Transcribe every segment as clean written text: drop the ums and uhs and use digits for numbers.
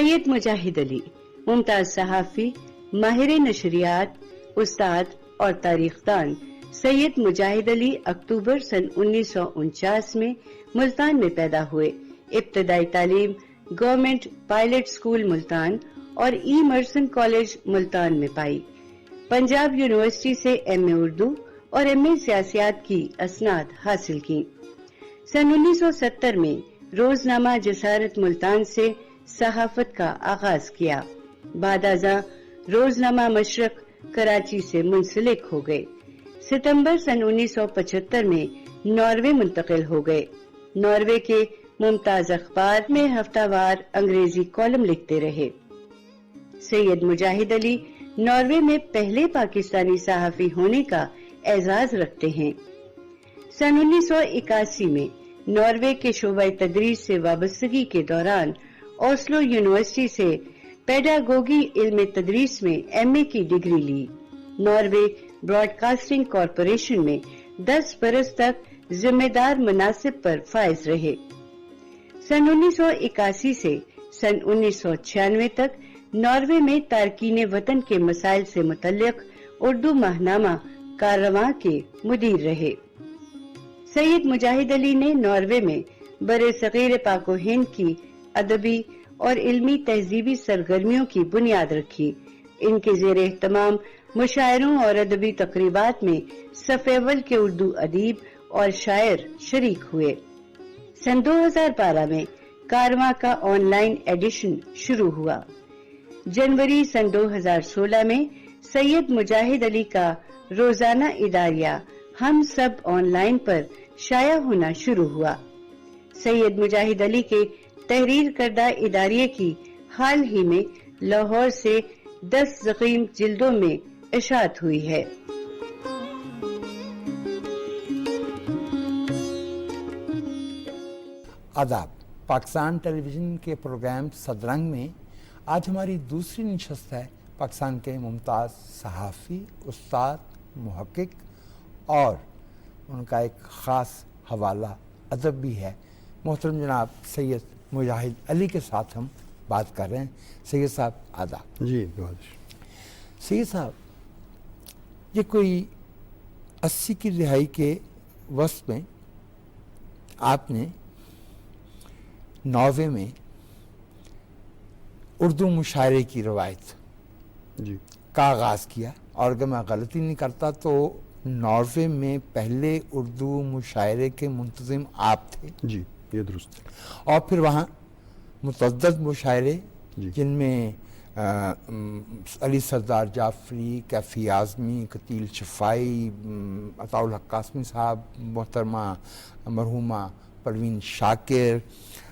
سید مجاہد علی ممتاز صحافی، ماہر نشریات، استاد اور تاریخ دان سید مجاہد علی اکتوبر سن 1949 میں ملتان میں پیدا ہوئے۔ ابتدائی تعلیم گورنمنٹ پائلٹ اسکول ملتان اور ای مرسن کالج ملتان میں پائی۔ پنجاب یونیورسٹی سے ایم اے اردو اور ایم اے سیاسیات کی اسناد حاصل کی۔ سن 1970 میں روزنامہ جسارت ملتان سے صحافت کا آغاز کیا۔ بعد ازاں روزنامہ مشرق کراچی سے منسلک ہو گئے۔ ستمبر سن 1975 میں ناروے منتقل ہو گئے۔ ناروے کے ممتاز اخبار میں ہفتہ وار انگریزی کالم لکھتے رہے۔ سید مجاہد علی ناروے میں پہلے پاکستانی صحافی ہونے کا اعزاز رکھتے ہیں۔ سن 1981 میں ناروے کے شعبہ تدریس سے وابستگی کے دوران اوسلو یونیورسٹی سے پیڈاگوگی علم تدریس میں ایم اے کی ڈگری لی۔ ناروے براڈ کاسٹنگ کارپوریشن میں 10 برس تک ذمہ دار مناصب پر فائز رہے۔ سن 1981 سے سن 1996 تک ناروے میں تارکین وطن کے مسائل سے متعلق اردو ماہنامہ کاررواں کے مدیر رہے۔ سید مجاہد علی نے ناروے میں برِ صغیر پاک و ہند کی ادبی اور علمی تہذیبی سرگرمیوں کی بنیاد رکھی۔ ان کے زیر اہتمام مشاعروں اور ادبی تقریبات میں صف اول کے اردو ادیب اور شاعر شریک ہوئے۔ سن 2012 میں کاررواں کا آن لائن ایڈیشن شروع ہوا۔ جنوری سن 2016 میں سید مجاہد علی کا روزانہ اداریہ ہم سب آن لائن پر شائع ہونا شروع ہوا۔ سید مجاہد علی کے تحریر کردہ اداریے کی حال ہی میں لاہور سے 10 ضخیم جلدوں میں اشاعت ہوئی ہے۔ آداب۔ پاکستان ٹیلی ویژن کے پروگرام صدرنگ میں آج ہماری دوسری نشست ہے پاکستان کے ممتاز صحافی، استاد، محقق اور ان کا ایک خاص حوالہ ادب بھی ہے، محترم جناب سید مجاہد علی کے ساتھ ہم بات کر رہے ہیں۔ سید صاحب آداب۔ جی سید صاحب، یہ کوئی 80 کی دہائی کے وسط میں آپ نے ناروے میں اردو مشاعرے کی روایت کا آغاز کیا، اور اگر میں غلطی نہیں کرتا تو ناروے میں پہلے اردو مشاعرے کے منتظم آپ تھے۔ جی یہ درست ہے۔ اور پھر وہاں متعدد مشاعرے جن میں علی سردار جعفری، کیفی اعظمی، قتیل شفائی، عطاء الحق قاسمی صاحب، محترمہ مرحومہ پروین شاکر،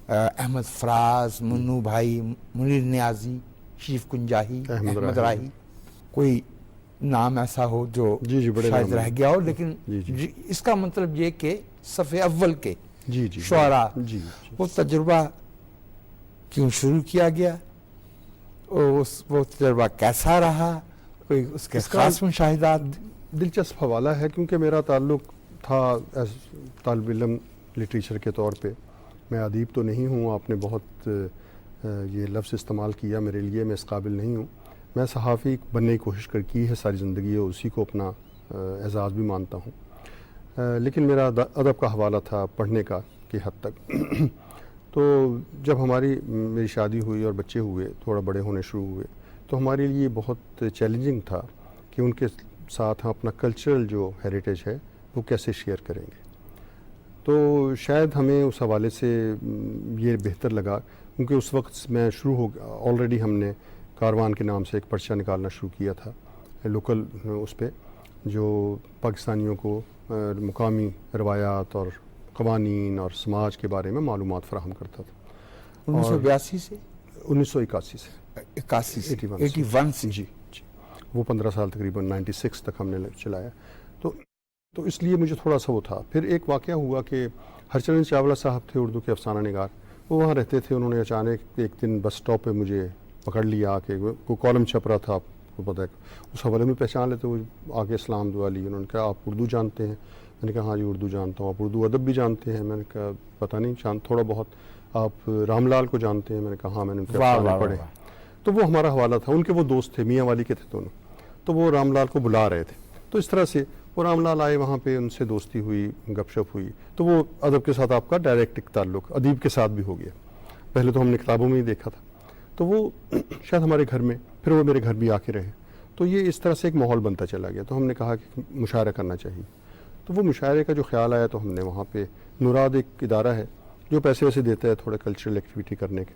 احمد فراز، منو بھائی، منیر نیازی، شریف کنجاہی، احمد راہی، کوئی نام ایسا ہو جو شاید رہ گیا ہو، لیکن اس کا مطلب یہ کہ صف اول کے شعراء، وہ تجربہ کیوں شروع کیا گیا، وہ تجربہ کیسا رہا، کوئی اس کے خاص مشاہدات؟ دلچسپ حوالہ ہے، کیونکہ میرا تعلق تھا ایز طالب علم لٹریچر کے طور پہ۔ میں ادیب تو نہیں ہوں، آپ نے بہت یہ لفظ استعمال کیا میرے لیے، میں اس قابل نہیں ہوں۔ میں صحافی بننے کی کوشش کی ہے ساری زندگی، اور اسی کو اپنا اعزاز بھی مانتا ہوں، لیکن میرا ادب کا حوالہ تھا پڑھنے کا کی حد تک۔ تو جب میری شادی ہوئی اور بچے ہوئے، تھوڑا بڑے ہونے شروع ہوئے، تو ہمارے لیے بہت چیلنجنگ تھا کہ ان کے ساتھ ہم اپنا کلچرل جو ہیریٹیج ہے وہ کیسے شیئر کریں گے۔ تو شاید ہمیں اس حوالے سے یہ بہتر لگا، کیونکہ اس وقت میں آلریڈی ہم نے کاروان کے نام سے ایک پرچہ نکالنا شروع کیا تھا لوکل، اس پہ جو پاکستانیوں کو مقامی روایات اور قوانین اور سماج کے بارے میں معلومات فراہم کرتا تھا۔ 1982 سے 1981 سے 81 سے جی وہ 15 سال تقریباً 96 تک ہم نے چلایا۔ تو اس لیے مجھے تھوڑا سا وہ تھا۔ پھر ایک واقعہ ہوا کہ ہرچند چاولہ صاحب تھے اردو کے افسانہ نگار، وہ وہاں رہتے تھے، انہوں نے اچانک ایک دن بس اسٹاپ پہ مجھے پکڑ لیا کہ کوئی کالم چھپ رہا تھا، آپ کو پتہ ہے اس حوالے میں پہچان لیتے، وہ آگے اسلام دعا لی، انہوں نے کہا آپ اردو جانتے ہیں؟ میں نے کہا ہاں جی اردو جانتا ہوں۔ آپ اردو ادب بھی جانتے ہیں؟ میں نے کہا پتہ نہیں، تھوڑا بہت۔ آپ رام لال کو جانتے ہیں؟ میں نے کہا ہاں، میں نے ان کے واہ افسانے واہ پڑھے. واہ. تو وہ ہمارا حوالہ تھا. ان کے وہ دوست تھے، میاں والی کے تھے دونوں. تو وہ رام لال کو بلا رہے تھے. تو اس طرح سے وہ رام لال آئے وہاں پہ، ان سے دوستی ہوئی، گپ شپ ہوئی. تو وہ ادب کے ساتھ آپ کا ڈائریکٹ ایک تعلق ادیب کے ساتھ بھی ہو گیا. پہلے تو ہم نے کتابوں میں ہی دیکھا تھا. تو وہ شاید ہمارے گھر میں، پھر وہ میرے گھر بھی آ کے رہے. تو یہ اس طرح سے ایک ماحول بنتا چلا گیا. تو ہم نے کہا کہ مشاعرہ کرنا چاہیے. تو وہ مشاعرے کا جو خیال آیا تو ہم نے وہاں پہ نوراد ایک ادارہ ہے جو پیسے ویسے دیتا ہے تھوڑا کلچرل ایکٹیویٹی کرنے کے.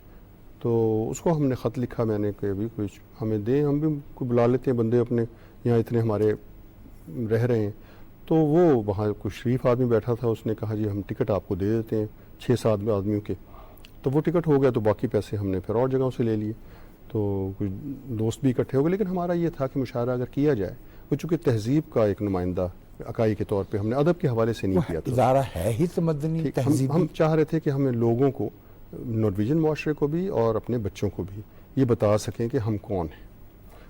تو اس کو ہم نے خط لکھا، میں نے کہ ابھی کچھ ہمیں دیں، ہم بھی کو بلا لیتے ہیں بندے اپنے یہاں اتنے ہمارے رہ رہے ہیں. تو وہ وہاں کوئی شریف آدمی بیٹھا تھا، اس نے کہا جی ہم ٹکٹ آپ کو دے دیتے ہیں 6-7 آدمیوں کے. تو وہ ٹکٹ ہو گیا. تو باقی پیسے ہم نے پھر اور جگہوں سے لے لیے. تو کچھ دوست بھی اکٹھے ہو گئے. لیکن ہمارا یہ تھا کہ مشاعرہ اگر کیا جائے، وہ چونکہ تہذیب کا ایک نمائندہ اکائی کے طور پہ ہم نے ادب کے حوالے سے نہیں کیا تھا. ادارہ ہے ہی تمدنی ٹھیک، تہذیبی. ہم چاہ رہے تھے کہ ہمیں لوگوں کو، نارویجن معاشرے کو بھی اور اپنے بچوں کو بھی یہ بتا سکیں کہ ہم کون ہیں.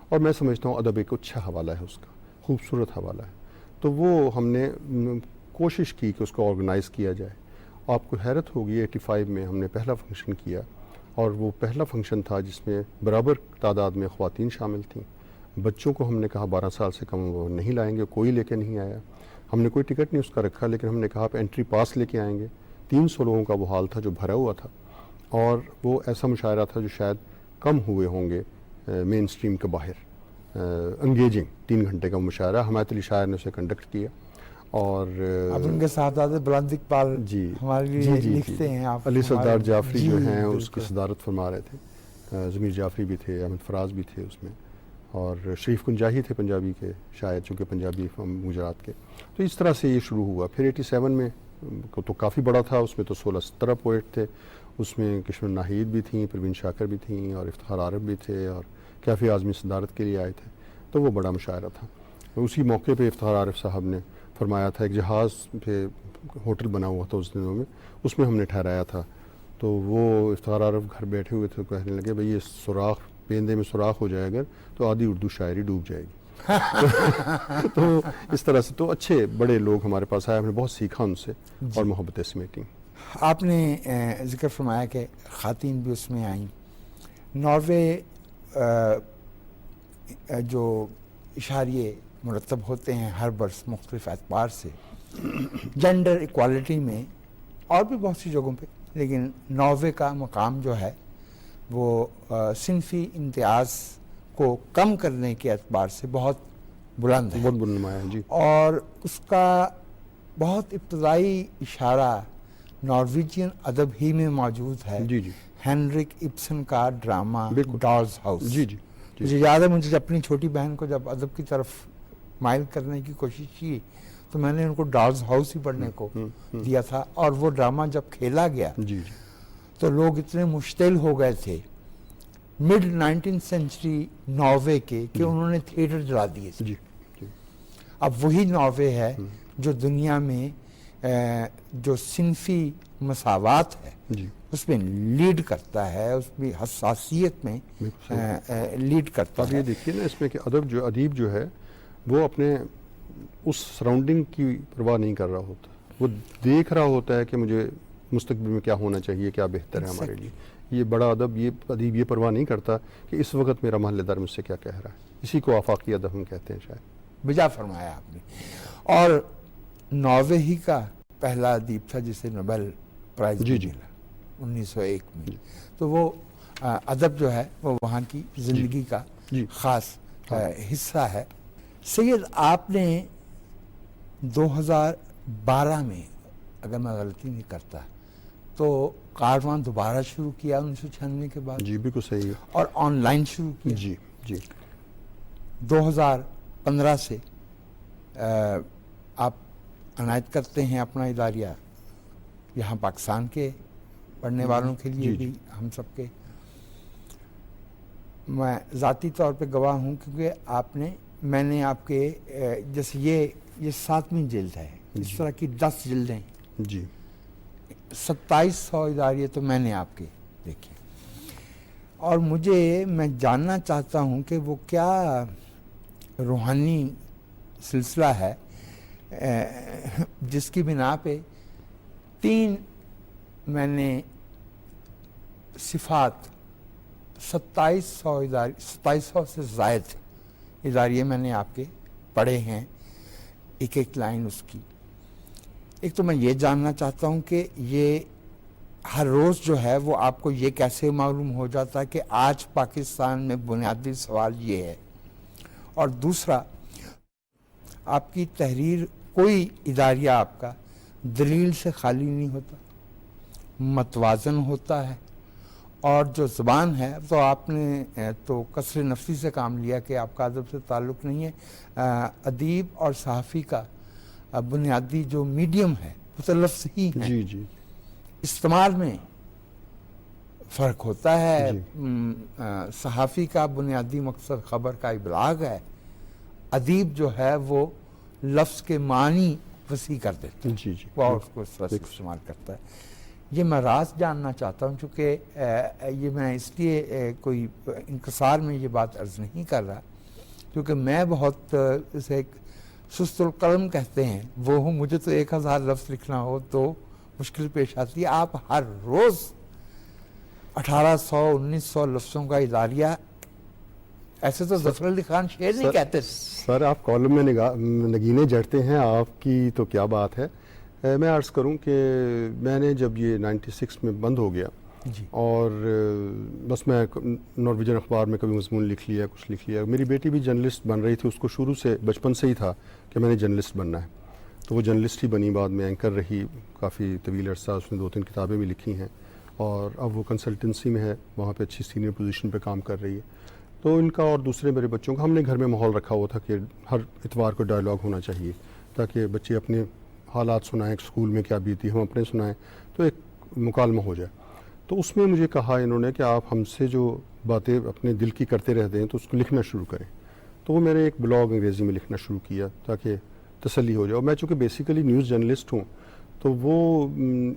اور میں سمجھتا ہوں ادب ایک اچھا حوالہ ہے، اس کا خوبصورت حوالہ ہے. تو وہ ہم نے کوشش کی کہ اس کو آرگنائز کیا جائے. آپ کو حیرت ہوگی 85 میں ہم نے پہلا فنکشن کیا، اور وہ پہلا فنکشن تھا جس میں برابر تعداد میں خواتین شامل تھیں. بچوں کو ہم نے کہا 12 سال سے کم وہ نہیں لائیں گے. کوئی لے کے نہیں آیا. ہم نے کوئی ٹکٹ نہیں اس کا رکھا، لیکن ہم نے کہا آپ انٹری پاس لے کے آئیں گے. 300 لوگوں کا وہ حال تھا جو بھرا ہوا تھا. اور وہ ایسا مشاعرہ تھا جو شاید کم ہوئے ہوں گے مین سٹریم کے باہر. انگیجنگ 3 گھنٹے کا مشاعرہ حمایت علی شاعر نے اسے کنڈکٹ کیا. اور اب ان کے ساتھ بلند اقبال جی ہمارے لیے لکھتے ہیں. آپ علی سردار جعفری جی جو ہیں اس کی بالکل. صدارت فرما رہے تھے. ضمیر جعفری بھی تھے، احمد فراز بھی تھے اس میں، اور شریف کنجاہی تھے پنجابی کے شاعر، چونکہ پنجابی گجرات کے. تو اس طرح سے یہ شروع ہوا. پھر 87 میں تو کافی بڑا تھا. اس میں تو 16-17 پوئٹ تھے. اس میں کشمیر ناہید بھی تھیں، پروین شاکر بھی تھیں، اور افتخار عارف بھی تھے، اور کیفی اعظمی صدارت کے لیے آئے تھے. تو وہ بڑا مشاعرہ تھا. اسی موقع پہ افتخار عارف صاحب نے فرمایا تھا، ایک جہاز پہ ہوٹل بنا ہوا تھا اس دنوں میں، اس میں ہم نے ٹھہرایا تھا. تو وہ افتخار عارف گھر بیٹھے ہوئے تھے، کہنے لگے بھئی یہ سوراخ پیندے میں سوراخ ہو جائے اگر تو آدھی اردو شاعری ڈوب جائے گی. تو اس طرح سے تو اچھے بڑے لوگ ہمارے پاس آئے. ہم نے بہت سیکھا ان سے اور محبتیں سمیٹیں. آپ نے ذکر فرمایا کہ خواتین بھی اس میں آئیں. ناروے جو اشاریے مرتب ہوتے ہیں ہر برس مختلف اعتبار سے جینڈر ایکوالٹی میں، اور بھی بہت سی جگہوں پہ، لیکن ناروے کا مقام جو ہے وہ صنفی امتیاز کو کم کرنے کے اعتبار سے بہت بلند ہے. بہت بلند نمایاں. جی. اور اس کا بہت ابتدائی اشارہ نارویجین ادب ہی میں موجود ہے. جی جی ہینرک ابسن کا ڈرامہ بالکل. Doll's House. جی جی مجھے یاد ہے، مجھے اپنی چھوٹی بہن کو جب ادب کی طرف مائل کرنے کی کوشش کی تو میں نے ان کو ڈالز ہاؤس ہی پڑھنے کو دیا تھا. اور وہ ڈرامہ جب کھیلا گیا جی جی تو لوگ اتنے مشتعل ہو گئے تھے مڈ 19th سینچری ناروے کے کہ انہوں نے تھیٹر جلا دیے تھے. جی جی اب وہی ناروے ہے جو دنیا میں جو صنفی مساوات ہے جی اس میں لیڈ کرتا ہے، اس میں حساسیت میں لیڈ کرتا اب ہے. یہ دیکھیے نا اس میں کہ ادیب جو ہے وہ اپنے اس سراؤنڈنگ کی پرواہ نہیں کر رہا ہوتا. وہ دیکھ رہا ہوتا ہے کہ مجھے مستقبل میں کیا ہونا چاہیے، کیا بہتر ہے ہمارے لیے. یہ بڑا ادیب یہ پرواہ نہیں کرتا کہ اس وقت میرا محلے دار مجھ سے کیا کہہ رہا ہے. اسی کو آفاقی ادب ہم کہتے ہیں شاید. بجا فرمایا آپ نے. اور ناروے ہی کا پہلا ادیب تھا جسے نوبل پرائز ملا 1901 میں. تو وہ ادب جو ہے وہ وہاں کی زندگی کا خاص حصہ ہے. سید، آپ نے 2012 میں اگر میں غلطی نہیں کرتا تو کاروان دوبارہ شروع کیا 1996 کے بعد. جی بالکل صحیح ہے. اور آن لائن شروع کیا. جی جی 2015 سے آپ عنایت کرتے ہیں اپنا اداریہ یہاں پاکستان کے پڑھنے والوں کے لیے بھی، ہم سب کے. میں ذاتی طور پہ گواہ ہوں کیونکہ میں نے آپ کے جیسے یہ 7ویں جلد ہے، اس طرح کی 10 جلدیں جی 2700 اداریے تو میں نے آپ کے دیکھے. اور میں جاننا چاہتا ہوں کہ وہ کیا روحانی سلسلہ ہے جس کی بنا پہ 3 میں نے صفات 2700 سے زائد اداریے میں نے آپ کے پڑھے ہیں، ایک ایک لائن اس کی. ایک تو میں یہ جاننا چاہتا ہوں کہ یہ ہر روز جو ہے وہ آپ کو یہ کیسے معلوم ہو جاتا ہے کہ آج پاکستان میں بنیادی سوال یہ ہے. اور دوسرا، آپ کی تحریر، کوئی اداریہ آپ کا دلیل سے خالی نہیں ہوتا، متوازن ہوتا ہے. اور جو زبان ہے تو آپ نے تو کثر نفسی سے کام لیا کہ آپ کا ادب سے تعلق نہیں ہے. ادیب اور صحافی کا بنیادی جو میڈیم ہے وہ تو لفظ ہی ہے. جی جی. استعمال میں فرق ہوتا ہے. جی. صحافی کا بنیادی مقصد خبر کا ابلاغ ہے، ادیب جو ہے وہ لفظ کے معنی وسیع کر دیتا ہے. جی جی. وہ اس کو اس طرح سے استعمال کرتا ہے. یہ میں راز جاننا چاہتا ہوں، چونکہ یہ میں اس لیے کوئی انکسار میں یہ بات عرض نہیں کر رہا، کیونکہ میں بہت اسے ایک سست القلم کہتے ہیں وہ ہوں. مجھے تو 1000 لفظ لکھنا ہو تو مشکل پیش آتی ہے. آپ ہر روز 1800-1900 لفظوں کا اداریہ، ایسے تو ظفر علی خان شعر نہیں کہتے. سر آپ کالم میں نگینے جڑتے ہیں، آپ کی تو کیا بات ہے. میں عرض کروں کہ میں نے جب یہ 96 میں بند ہو گیا جی، اور بس میں نارویجن اخبار میں کبھی مضمون لکھ لیا، کچھ لکھ لیا. میری بیٹی بھی جرنلسٹ بن رہی تھی، اس کو شروع سے بچپن سے ہی تھا کہ میں نے جرنلسٹ بننا ہے، تو وہ جرنلسٹ ہی بنی. بعد میں اینکر رہی کافی طویل عرصہ، اس نے 2-3 کتابیں بھی لکھی ہیں اور اب وہ کنسلٹنسی میں ہے، وہاں پہ اچھی سینئر پوزیشن پہ کام کر رہی ہے. تو ان کا اور دوسرے میرے بچوں کا ہم نے گھر میں ماحول رکھا ہوا تھا کہ ہر اتوار کو ڈائلاگ ہونا چاہیے تاکہ بچے اپنے حالات سنائیں، اسکول میں کیا بیتی، ہم اپنے سنائیں، تو ایک مکالمہ ہو جائے. تو اس میں مجھے کہا انہوں نے کہ آپ ہم سے جو باتیں اپنے دل کی کرتے رہتے ہیں تو اس کو لکھنا شروع کریں. تو وہ میں نے ایک بلاگ انگریزی میں لکھنا شروع کیا تاکہ تسلی ہو جائے. اور میں چونکہ بیسیکلی نیوز جرنلسٹ ہوں تو وہ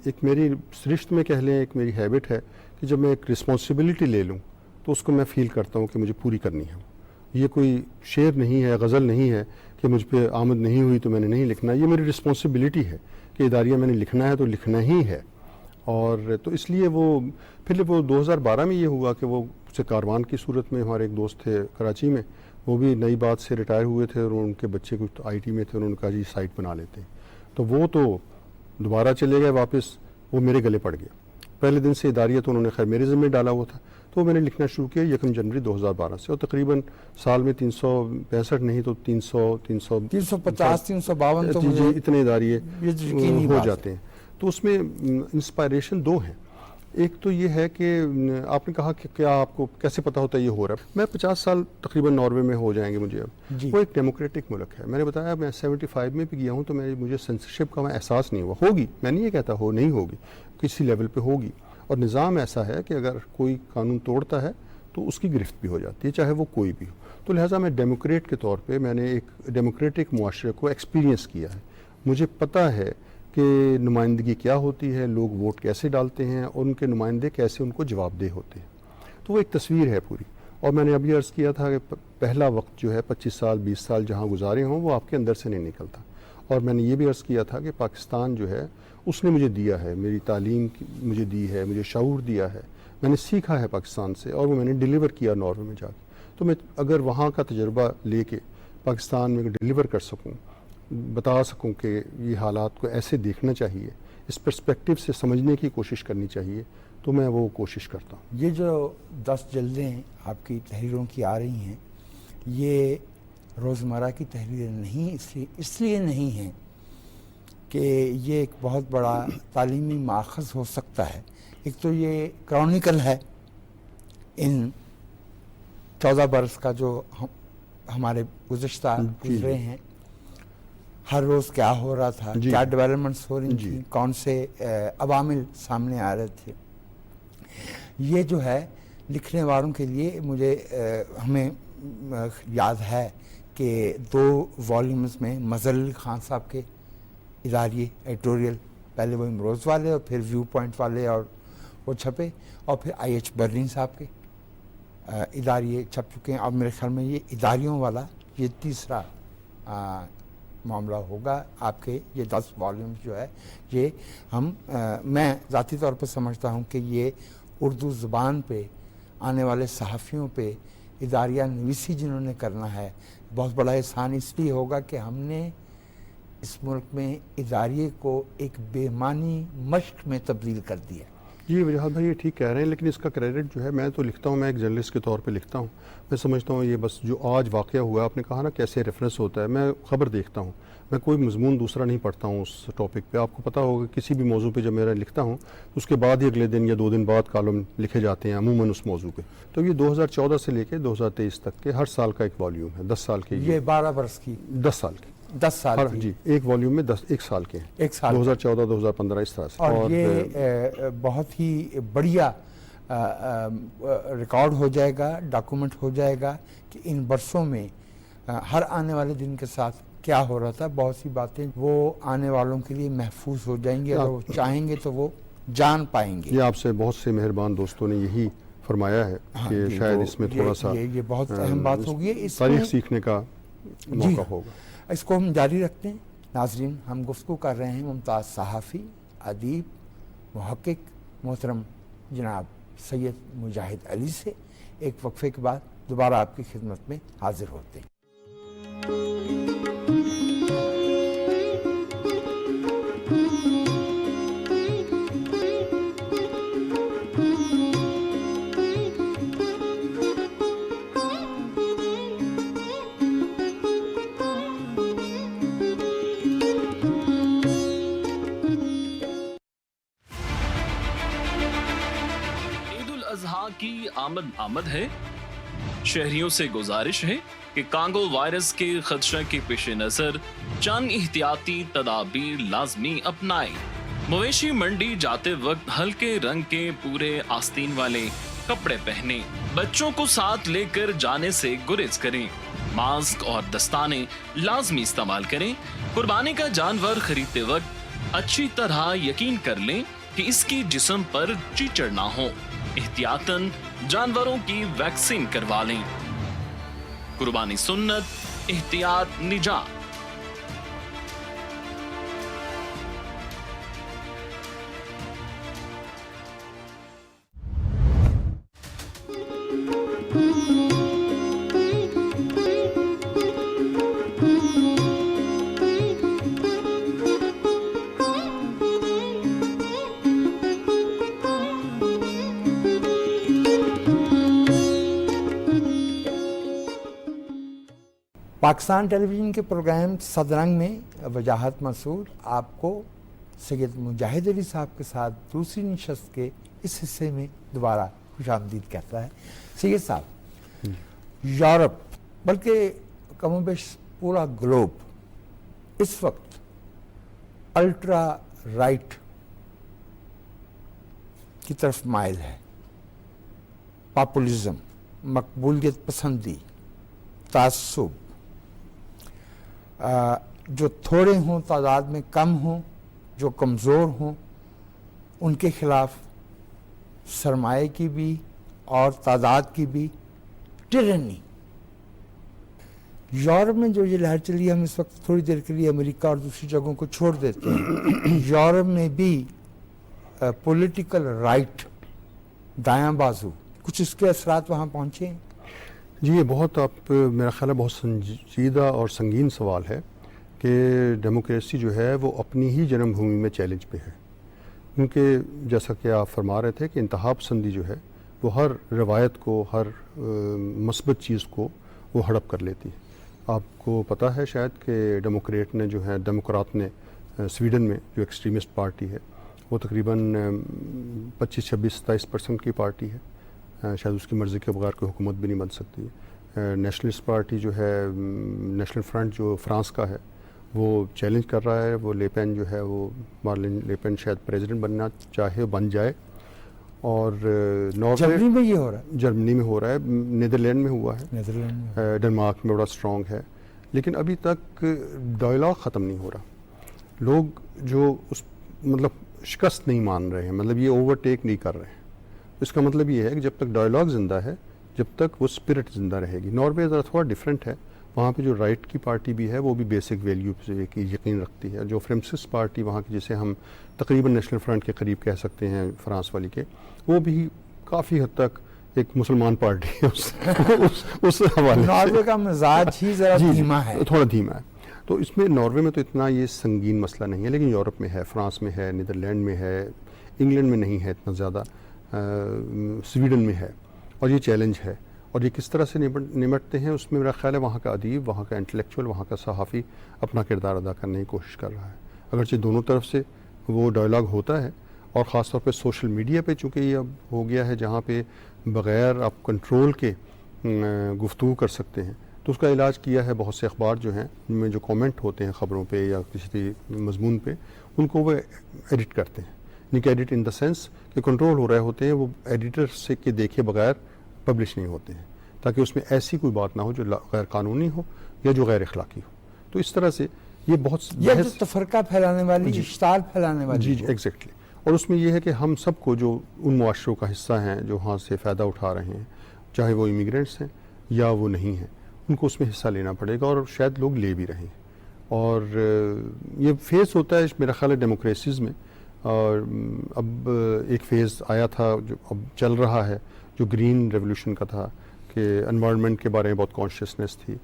ایک میری سرشت میں کہہ لیں، ایک میری ہیبٹ ہے کہ جب میں ایک رسپانسبلٹی لے لوں تو اس کو میں فیل کرتا ہوں کہ مجھے پوری کرنی ہے. یہ کوئی شعر نہیں ہے، غزل نہیں ہے کہ مجھ پہ آمد نہیں ہوئی تو میں نے نہیں لکھنا. یہ میری رسپانسبلٹی ہے کہ اداریہ میں نے لکھنا ہے تو لکھنا ہی ہے. اور تو اس لیے وہ پھر وہ 2012 میں یہ ہوا کہ وہ سے کاروان کی صورت میں ہمارے ایک دوست تھے کراچی میں، وہ بھی نئی بات سے ریٹائر ہوئے تھے اور ان کے بچے کچھ آئی ٹی میں تھے، انہوں نے کہا جی سائٹ بنا لیتے ہیں. تو وہ تو دوبارہ چلے گئے واپس، وہ میرے گلے پڑ گیا. پہلے دن سے اداریہ تو انہوں نے خیر میرے ذمہ ڈالا ہوا تھا، تو میں نے لکھنا شروع کیا 1 جنوری 2012 سے. اور تقریباً سال میں 365 نہیں تو 350 352 تو جی اتنے اداریے ہو جاتے ہیں. تو اس میں انسپائریشن 2 ہیں. ایک تو یہ ہے کہ آپ نے کہا کہ کیا آپ کو کیسے پتہ ہوتا ہے یہ ہو رہا ہے. میں 50 سال تقریباً ناروے میں ہو جائیں گے مجھے اب. وہ ایک ڈیموکریٹک ملک ہے. میں نے بتایا میں 75 میں بھی گیا ہوں تو مجھے سینسرشپ کا احساس نہیں ہوا. ہوگی، میں نہیں یہ کہتا ہو نہیں ہوگی، کسی لیول پہ ہوگی. اور نظام ایسا ہے کہ اگر کوئی قانون توڑتا ہے تو اس کی گرفت بھی ہو جاتی ہے، چاہے وہ کوئی بھی ہو. تو لہٰذا میں ڈیموکریٹ کے طور پہ میں نے ایک ڈیموکریٹک معاشرے کو ایکسپیرینس کیا ہے. مجھے پتہ ہے کہ نمائندگی کیا ہوتی ہے، لوگ ووٹ کیسے ڈالتے ہیں اور ان کے نمائندے کیسے ان کو جواب دہ ہوتے ہیں. تو وہ ایک تصویر ہے پوری. اور میں نے ابھی عرض کیا تھا کہ پہلا وقت جو ہے 25 سال 20 سال جہاں گزارے ہوں وہ آپ کے اندر سے نہیں نکلتا. اور میں نے یہ بھی عرض کیا تھا کہ پاکستان جو ہے اس نے مجھے دیا ہے، میری تعلیم مجھے دی ہے، مجھے شعور دیا ہے، میں نے سیکھا ہے پاکستان سے اور وہ میں نے ڈیلیور کیا ناروے میں جا کے. تو میں اگر وہاں کا تجربہ لے کے پاکستان میں ڈیلیور کر سکوں، بتا سکوں کہ یہ حالات کو ایسے دیکھنا چاہیے، اس پرسپیکٹیو سے سمجھنے کی کوشش کرنی چاہیے، تو میں وہ کوشش کرتا ہوں. یہ جو 10 جلدیں آپ کی تحریروں کی آ رہی ہیں، یہ روزمرہ کی تحریریں نہیں، اس لیے نہیں ہیں کہ یہ ایک بہت بڑا تعلیمی ماخذ ہو سکتا ہے. ایک تو یہ کرونیکل ہے ان 14 برس کا جو ہمارے گزشتہ گزرے ہیں، ہر روز کیا ہو رہا تھا، کیا ڈیولپمنٹس ہو رہی تھیں، کون سے عوامل سامنے آ رہے تھے. یہ جو ہے لکھنے والوں کے لیے مجھے ہمیں یاد ہے کہ 2 والیومز میں مظہر علی خان صاحب کے اداریے ایڈیٹوریل، پہلے وہ امروز والے اور پھر ویو پوائنٹ والے اور وہ چھپے، اور پھر IH برلین صاحب کے اداریے چھپ چکے ہیں. اور میرے خیال میں یہ اداریوں والا یہ تیسرا معاملہ ہوگا آپ کے. یہ 10 والیومز جو ہے یہ میں ذاتی طور پر سمجھتا ہوں کہ یہ اردو زبان پہ آنے والے صحافیوں پہ اداریہ نویسی جنہوں نے کرنا ہے، بہت بڑا احسان اس لیے ہوگا کہ ہم نے اس ملک میں اداریے کو ایک بے معنی مشق میں تبدیل کر دیا۔ جی وجاہت بھائی یہ ٹھیک کہہ رہے ہیں، لیکن اس کا کریڈٹ جو ہے میں تو لکھتا ہوں، میں ایک جرنلسٹ کے طور پہ لکھتا ہوں، میں سمجھتا ہوں یہ بس جو آج واقعہ ہوا، آپ نے کہا نا کیسے ریفرنس ہوتا ہے، میں خبر دیکھتا ہوں، میں کوئی مضمون دوسرا نہیں پڑھتا ہوں اس ٹاپک پہ۔ آپ کو پتہ ہوگا کسی بھی موضوع پہ جب میں لکھتا ہوں اس کے بعد ہی اگلے دن یا 2 دن بعد کالم لکھے جاتے ہیں عموماً اس موضوع پہ۔ تو یہ 2014 سے لے کے 2023 تک کے ہر سال کا ایک والیوم ہے، 10 سال کے، یہ 12 برس کی 10 سال کے 10 سال کی جی ایک والیوم میں 1 سال کے ہیں، ایک سال 2014 2015 اس طرح سے۔ اور یہ بہت ہی بڑھیا ریکارڈ ہو جائے گا، ڈاکومنٹ ہو جائے گا کہ ان برسوں میں ہر آنے والے دن کے ساتھ کیا ہو رہا تھا۔ بہت سی باتیں وہ آنے والوں کے لیے محفوظ ہو جائیں گی، اگر وہ چاہیں گے تو وہ جان پائیں گے۔ یہ آپ سے بہت سے مہربان دوستوں نے یہی فرمایا ہے کہ شاید اس میں تھوڑا سا یہ بہت اہم بات ہوگی، اس تاریخ سیکھنے کا موقع ہوگا۔ اس کو ہم جاری رکھتے ہیں۔ ناظرین، ہم گفتگو کر رہے ہیں ممتاز صحافی، ادیب، محقق محترم جناب سید مجاہد علی سے۔ ایک وقفے کے بعد دوبارہ آپ کی خدمت میں حاضر ہوتے ہیں۔ کی آمد ہے۔ شہریوں سے گزارش ہے کہ کانگو وائرس کے خدشہ کے پیش نظر چند احتیاطی تدابیر لازمی اپنائیں۔ مویشی منڈی جاتے وقت ہلکے رنگ کے پورے آستین والے کپڑے پہنیں۔ بچوں کو ساتھ لے کر جانے سے گریز کریں۔ ماسک اور دستانے لازمی استعمال کریں۔ قربانی کا جانور خریدتے وقت اچھی طرح یقین کر لیں کہ اس کی جسم پر چیچڑ نہ ہو۔ احتیاطاً جانوروں کی ویکسین کروا لیں۔ قربانی سنت، احتیاط نجات۔ پاکستان ٹیلی ویژن کے پروگرام صدرنگ میں وجاہت منصور آپ کو سید مجاہد علی صاحب کے ساتھ دوسری نشست کے اس حصے میں دوبارہ خوش آمدید کہتا ہے۔ سید صاحب، یورپ بلکہ کم و بیش پورا گلوب اس وقت الٹرا رائٹ کی طرف مائل ہے۔ پاپولزم، مقبولیت پسندی، تعصب، جو تھوڑے ہوں تعداد میں کم ہوں، جو کمزور ہوں ان کے خلاف سرمایہ کی بھی اور تعداد کی بھی ٹرینی۔ یورپ میں جو یہ لہر چلی، ہم اس وقت تھوڑی دیر کے لیے امریکہ اور دوسری جگہوں کو چھوڑ دیتے ہیں، یورپ میں بھی پولیٹیکل رائٹ، دایاں بازو، کچھ اس کے اثرات وہاں پہنچے ہیں؟ جی یہ بہت میرا خیال ہے بہت سنجیدہ اور سنگین سوال ہے کہ ڈیموکریسی جو ہے وہ اپنی ہی جنم بھومی میں چیلنج پہ ہے، کیونکہ جیسا کہ آپ فرما رہے تھے کہ انتہا پسندی جو ہے وہ ہر روایت کو، ہر مثبت چیز کو وہ ہڑپ کر لیتی ہے۔ آپ کو پتہ ہے شاید کہ ڈیموکرات نے سویڈن میں جو ایکسٹریمسٹ پارٹی ہے وہ تقریباً 25-26-27% کی پارٹی ہے، شاید اس کی مرضی کے بغیر کوئی حکومت بھی نہیں بن سکتی ہے۔ نیشنلسٹ پارٹی جو ہے، نیشنل فرنٹ جو فرانس کا ہے، وہ چیلنج کر رہا ہے، وہ لیپین جو ہے، وہ مارلین لیپین شاید پریزیڈنٹ بننا چاہے، بن جائے۔ اور جرمنی میں یہ ہو رہا ہے، جرمنی میں ہو رہا ہے، نیدرلینڈ میں ہوا ہے، نیدرلینڈ میں، ڈنمارک میں بڑا اسٹرانگ ہے، لیکن ابھی تک ڈائلاگ ختم نہیں ہو رہا۔ لوگ جو شکست نہیں مان رہے ہیں، مطلب یہ اوورٹیک نہیں کر رہے ہیں۔ اس کا مطلب یہ ہے کہ جب تک ڈائلاگ زندہ ہے، جب تک وہ اسپرٹ زندہ رہے گی۔ ناروے ذرا تھوڑا ڈفرینٹ ہے، وہاں پہ جو رائٹ کی پارٹی بھی ہے وہ بھی بیسک ویلیو پہ یقین رکھتی ہے۔ جو فرمسسٹ پارٹی وہاں کی، جسے ہم تقریباً نیشنل فرنٹ کے قریب کہہ سکتے ہیں فرانس والی کے، وہ بھی کافی حد تک ایک مسلمان پارٹی ہے اس حوالے سے ناروے کا مزاج ہی ذرا دھیما ہے، تھوڑا دھیما ہے. تو اس میں ناروے میں تو اتنا یہ سنگین مسئلہ نہیں ہے، لیکن یورپ میں ہے، فرانس میں ہے، نیدرلینڈ میں ہے، انگلینڈ میں نہیں ہے اتنا زیادہ، سویڈن میں ہے، اور یہ چیلنج ہے. اور یہ کس طرح سے نمٹتے ہیں اس میں میرا خیال ہے وہاں کا ادیب، وہاں کا انٹلیکچوئل، وہاں کا صحافی اپنا کردار ادا کرنے کی کوشش کر رہا ہے. اگرچہ دونوں طرف سے وہ ڈائلاگ ہوتا ہے، اور خاص طور پہ سوشل میڈیا پہ چونکہ یہ اب ہو گیا ہے جہاں پہ بغیر آپ کنٹرول کے گفتگو کر سکتے ہیں، تو اس کا علاج کیا ہے. بہت سے اخبار جو ہیں ان میں جو کومنٹ ہوتے ہیں خبروں پہ یا کسی مضمون پہ، ان کو وہ ایڈٹ کرتے ہیں. یعنی کہ ایڈٹ ان دا سینس کہ کنٹرول ہو رہے ہوتے ہیں، وہ ایڈیٹر سے کے دیکھے بغیر پبلش نہیں ہوتے ہیں، تاکہ اس میں ایسی کوئی بات نہ ہو جو غیر قانونی ہو یا جو غیر اخلاقی ہو. تو اس طرح سے یہ بہت یہ جو تفرقہ پھیلانے والی، اشتعال پھیلانے والی، جی ایگزیکٹلی. اور اس میں یہ ہے کہ ہم سب کو جو ان معاشروں کا حصہ ہیں جو وہاں سے فائدہ اٹھا رہے ہیں، چاہے وہ امیگرینٹس ہیں یا وہ نہیں ہیں، ان کو اس میں حصہ لینا پڑے گا، اور شاید لوگ لے بھی رہے ہیں. اور یہ فیز ہوتا ہے میرا خیال ہے ڈیموکریسیز میں، اور اب ایک فیز آیا تھا جو اب چل رہا ہے، جو گرین ریولوشن کا تھا، کہ انوائرمنٹ کے بارے میں بہت کانشیسنیس تھی،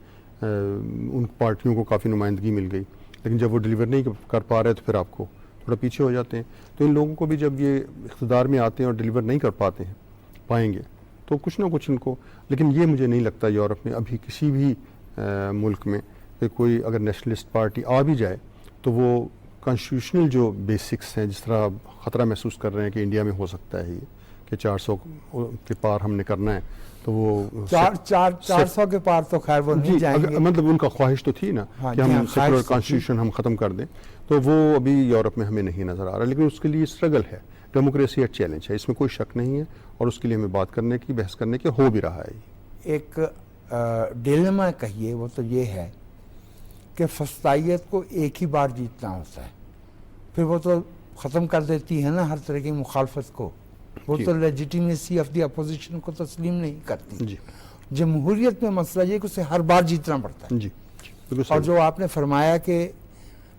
ان پارٹیوں کو کافی نمائندگی مل گئی، لیکن جب وہ ڈیلیور نہیں کر پا رہے تو پھر آپ کو تھوڑا پیچھے ہو جاتے ہیں. تو ان لوگوں کو بھی جب یہ اقتدار میں آتے ہیں اور ڈیلیور نہیں کر پائیں گے تو کچھ نہ کچھ ان کو. لیکن یہ مجھے نہیں لگتا یورپ میں ابھی کسی بھی ملک میں کہ کوئی اگر نیشنلسٹ پارٹی آ بھی جائے تو وہ کانسٹیٹیوشنل جو بیسکس ہیں، جس طرح خطرہ محسوس کر رہے ہیں کہ انڈیا میں ہو سکتا ہے یہ کہ 400 کے پار ہم نے کرنا ہے، تو وہ 400 کے پار تو خیر وہ نہیں جائیں گے. مطلب ان کا خواہش تو تھی نا کہ ہم سیکولر کانسٹیٹیوشن ہم ختم کر دیں، تو وہ ابھی یورپ میں ہمیں نہیں نظر آ رہا. لیکن اس کے لیے اسٹرگل ہے، ڈیموکریسی ایک چیلنج ہے، اس میں کوئی شک نہیں ہے، اور اس کے لیے ہمیں بات کرنے کی، بحث کرنے کی ہو بھی رہا ہے. ایک ڈیلیما کہیے وہ تو یہ ہے کہ فسطائیت کو ایک ہی بار جیتنا ہوتا ہے، پھر وہ تو ختم کر دیتی ہے نا ہر طرح کی مخالفت کو، وہ تو لیجیٹیمیسی آف دی اپوزیشن کو تسلیم نہیں کرتی. جی. جمہوریت میں مسئلہ یہ کہ اسے ہر بار جیتنا پڑتا ہے. جی. اور جو آپ نے فرمایا کہ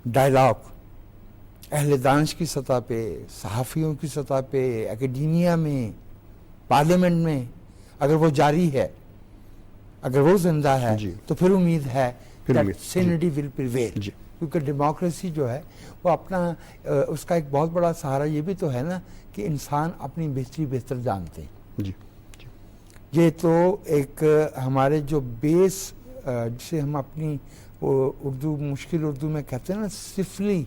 ڈائلاگ اہل دانش کی سطح پہ، صحافیوں کی سطح پہ، اکیڈیمیا میں، پارلیمنٹ میں اگر وہ جاری ہے، اگر وہ زندہ ہے، تو پھر امید ہے سینیٹی ول پریویل. کیونکہ ڈیموکریسی جو ہے وہ اپنا اس کا ایک بہت بڑا سہارا یہ بھی تو ہے نا کہ انسان اپنی بہتری بہتر جانتے ہیں. یہ تو ایک ہمارے جو بیس جسے ہم اپنی اردو مشکل اردو میں کہتے ہیں نا سفلی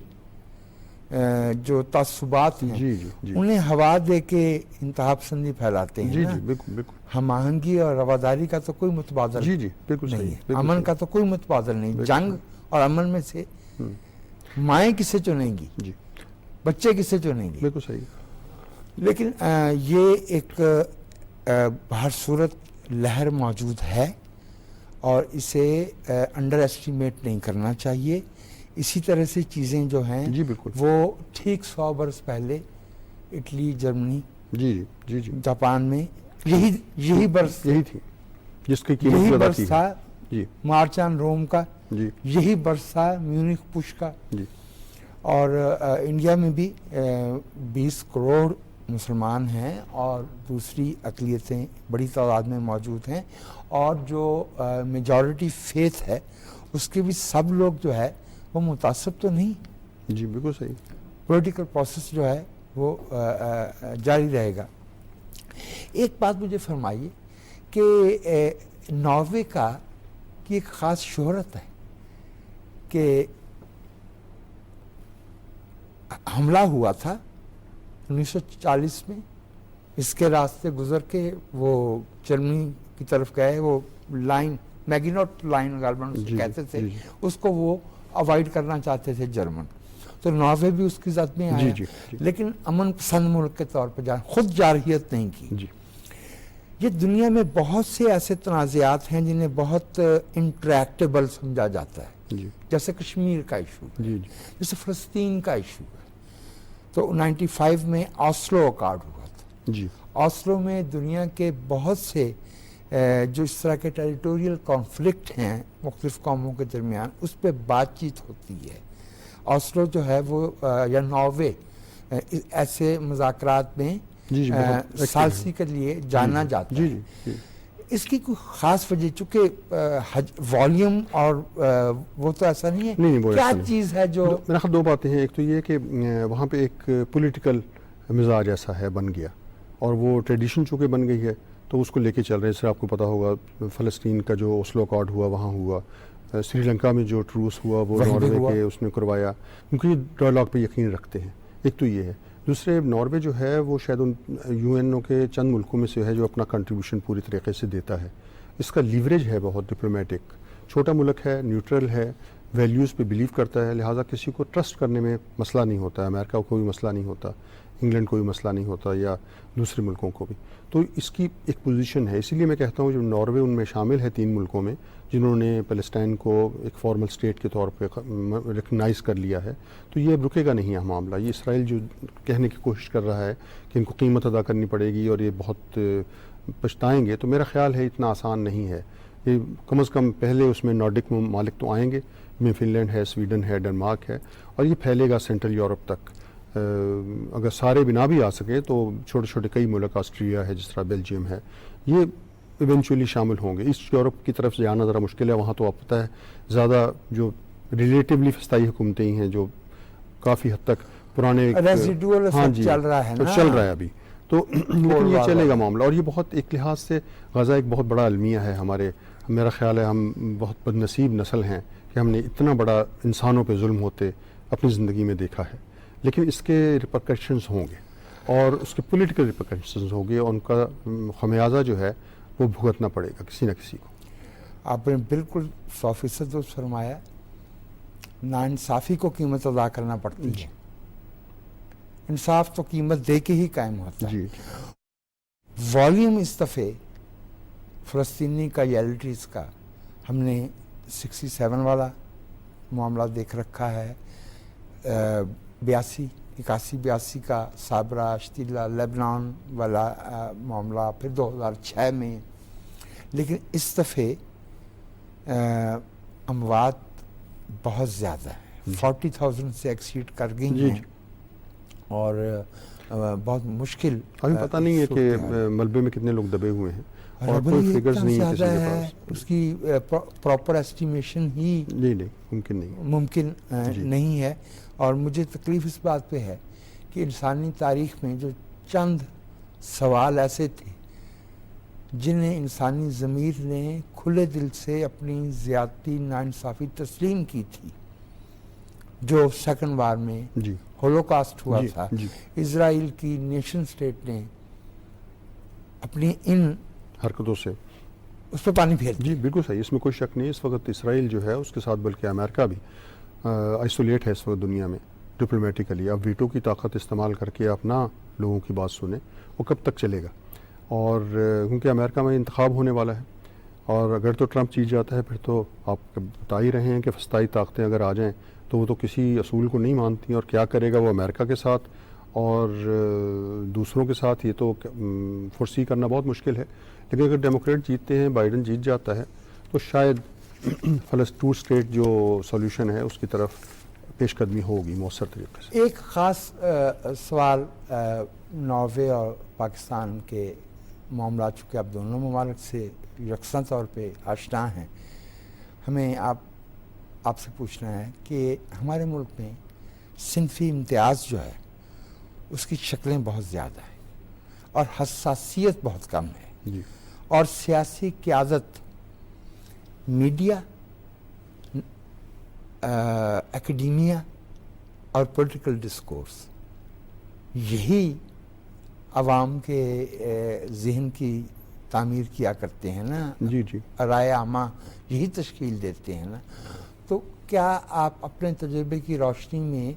جو تعصبات ہیں انہیں ہوا دے کے انتہا پسندی پھیلاتے ہیں. ہم آہنگی اور رواداری کا تو کوئی متبادل نہیں ہے، امن کا تو کوئی متبادل نہیں. جنگ اور امن میں سے مائیں کسے چنیں گی، بچے کسے چنیں گی. بالکل صحیح. لیکن یہ ایک بہر صورت لہر موجود ہے اور اسے انڈر ایسٹیمیٹ نہیں کرنا چاہیے. اسی طرح سے چیزیں جو ہیں وہ ٹھیک 100 برس پہلے اٹلی، جرمنی، جاپان میں یہی برس تھی جس کی یہی برس تھا مارچ آن روم کا، یہی برس تھا میونخ پش کا. اور انڈیا میں بھی 20 کروڑ مسلمان ہیں اور دوسری اقلیتیں بڑی تعداد میں موجود ہیں، اور جو میجورٹی فیتھ ہے اس کے بھی سب لوگ جو ہے وہ متعصب تو نہیں. جی بالکل صحیح. پولیٹیکل پروسیس جو ہے وہ جاری رہے گا. ایک بات مجھے فرمائیے کہ ناروے کا کی ایک خاص شہرت ہے کہ حملہ ہوا تھا 1940 میں، اس کے راستے گزر کے وہ جرمنی کی طرف گئے، وہ لائن میگینوٹ لائن غالباً کہتے تھے، اس کو وہ اوائڈ کرنا چاہتے تھے جرمن، تو ناروے بھی اس کی ذات میں آیا. لیکن امن پسند ملک کے طور پر خود جارحیت نہیں کی. یہ دنیا میں بہت سے ایسے تنازعات ہیں جنہیں بہت انٹریکٹیبل سمجھا جاتا ہے، جیسے کشمیر کا ایشو، جیسے فلسطین کا ایشو ہے. تو 95 میں آسلو اکارڈ ہوا تھا. آسلو میں دنیا کے بہت سے جو اس طرح کے ٹیریٹوریل کانفلکٹ ہیں مختلف قوموں کے درمیان، اس پہ بات چیت ہوتی ہے. آسلو جو ہے وہ یا ناروے ایسے مذاکرات میں جی بہت ثالثی کے لیے جانا جاتا ہے. جی اس کی کوئی خاص وجہ، چونکہ والیوم اور وہ تو ایسا نہیں ہے، نہیں وہ کیا ایسا نہیں. چیز ہے جو میرا خیال دو باتیں ہیں. ایک تو یہ کہ وہاں پہ ایک پولیٹیکل مزاج ایسا ہے بن گیا، اور وہ ٹریڈیشن چونکہ بن گئی ہے تو اس کو لے کے چل رہے ہیں. جیسے آپ کو پتا ہوگا فلسطین کا جو اوسلو اکارڈ ہوا وہاں ہوا، سری لنکا میں جو ٹروس ہوا وہ ناروے کے اس نے کروایا، کیونکہ یہ ڈائلاگ پہ یقین رکھتے ہیں. ایک تو یہ ہے. دوسرے، ناروے جو ہے وہ شاید ان یو این او کے چند ملکوں میں سے ہے جو اپنا کنٹریبیوشن پوری طریقے سے دیتا ہے. اس کا لیوریج ہے بہت ڈپلومیٹک. چھوٹا ملک ہے، نیوٹرل ہے، ویلیوز پہ بلیو کرتا ہے، لہٰذا کسی کو ٹرسٹ کرنے میں مسئلہ نہیں ہوتا ہے. امریکہ کو کوئی مسئلہ نہیں ہوتا، انگلینڈ کوئی مسئلہ نہیں ہوتا، یا دوسرے ملکوں کو بھی. تو اس کی ایک پوزیشن ہے. اسی لیے میں کہتا ہوں جو ناروے ان میں شامل ہے 3 ملکوں میں جنہوں نے پیلسٹائن کو ایک فارمل اسٹیٹ کے طور پہ ریکگنائز کر لیا ہے، تو یہ اب رکے گا نہیں یہ معاملہ. یہ اسرائیل جو کہنے کی کوشش کر رہا ہے کہ ان کو قیمت ادا کرنی پڑے گی اور یہ بہت پچھتائیں گے، تو میرا خیال ہے اتنا آسان نہیں ہے. یہ کم از کم پہلے اس میں نارڈک ممالک تو آئیں گے، میں فن لینڈ ہے، سویڈن ہے، ڈنمارک ہے، اور یہ پھیلے گا سینٹرل یورپ تک. اگر سارے بھی نہ بھی آ سکیں تو چھوٹے چھوٹے کئی ملک، آسٹریا ہے جس طرح، بیلجیم ہے، یہ ایونچولی شامل ہوں گے. ایسٹ یورپ کی طرف جانا ذرا مشکل ہے، وہاں تو آپ پتہ ہے زیادہ جو ریلیٹیولی فسطائی حکومتیں ہی ہیں جو کافی حد تک پرانے ریزیڈول چل رہا ہے نا، چل رہا ہے ابھی تو لیکن یہ چلے گا معاملہ. اور یہ بہت ایک لحاظ سے غزہ ایک بہت بڑا المیہ ہے ہمارے. میرا خیال ہے ہم بہت بد نصیب نسل ہیں کہ ہم نے اتنا بڑا انسانوں پہ ظلم ہوتے اپنی زندگی میں دیکھا ہے. لیکن اس کے ریپرکشنز ہوں گے، اور اس کے پولیٹیکل ریپرکشنز ہوں گے، اور ان کا خمیازہ جو ہے وہ بھگتنا پڑے گا کسی نہ کسی کو. آپ نے بالکل 100% درست فرمایا. ناانصافی کو قیمت ادا کرنا پڑتی ہے، انصاف تو قیمت دے کے ہی قائم ہوتا ہے. جی والیوم اس دفعے فلسطینی کا یا ایلٹریز کا ہم نے 67 والا معاملہ دیکھ رکھا ہے، 81 کا صابرہ اشتیلا لیبنان والا معاملہ، پھر 2006 میں. لیکن اس دفعے اموات بہت زیادہ ہیں، 40,000 سے ایکسیڈ کر گئی ہیں، اور بہت مشکل. ابھی پتہ نہیں ہے کہ ملبے میں کتنے لوگ دبے ہوئے ہیں، اور کوئی فگرز نہیں ہے کسی کے پاس. اس کی پراپر ایسٹیمیشن ہی ممکن نہیں ہے. اور مجھے تکلیف اس بات پہ ہے کہ انسانی تاریخ میں جو چند سوال ایسے تھے جنہیں انسانی ضمیر نے کھلے دل سے اپنی زیادتی ناانصافی تسلیم کی تھی، جو سیکنڈ وار میں ہولوکاسٹ ہوا تھا، اسرائیل کی نیشن سٹیٹ نے اپنی ان حرکتوں سے اس پہ پانی پھیر دیا. جی بالکل صحیح، اس میں کوئی شک نہیں. اس وقت اسرائیل جو ہے اس کے ساتھ بلکہ امریکہ بھی آئسولیٹ ہے اس وقت دنیا میں ڈپلومیٹیکلی. اب ویٹو کی طاقت استعمال کر کے اپنا لوگوں کی بات سنیں، وہ کب تک چلے گا؟ اور کیونکہ امریکہ میں انتخاب ہونے والا ہے، اور اگر تو ٹرمپ جیت جاتا ہے پھر تو آپ بتا ہی رہے ہیں کہ فسطائی طاقتیں اگر آ جائیں تو وہ تو کسی اصول کو نہیں مانتی، اور کیا کرے گا وہ امریکہ کے ساتھ اور دوسروں کے ساتھ، یہ تو فورسی کرنا بہت مشکل ہے. لیکن اگر ڈیموکریٹ جیتتے ہیں، بائیڈن جیت جاتا ہے، تو شاید ٹو اسٹیٹ جو سولوشن ہے اس کی طرف پیش قدمی ہوگی مؤثر طریقے سے. ایک خاص سوال ناروے اور پاکستان کے معاملات، چونکہ اب دونوں ممالک سے یکساں طور پہ آشنا ہیں، ہمیں آپ سے پوچھنا ہے کہ ہمارے ملک میں صنفی امتیاز جو ہے اس کی شکلیں بہت زیادہ ہیں، اور حساسیت بہت کم ہے، اور سیاسی قیادت، میڈیا، اکیڈیمیا اور پولیٹیکل ڈسکورس، یہی عوام کے ذہن کی تعمیر کیا کرتے ہیں نا. جی رائے عامہ یہی تشکیل دیتے ہیں نا. تو کیا آپ اپنے تجربے کی روشنی میں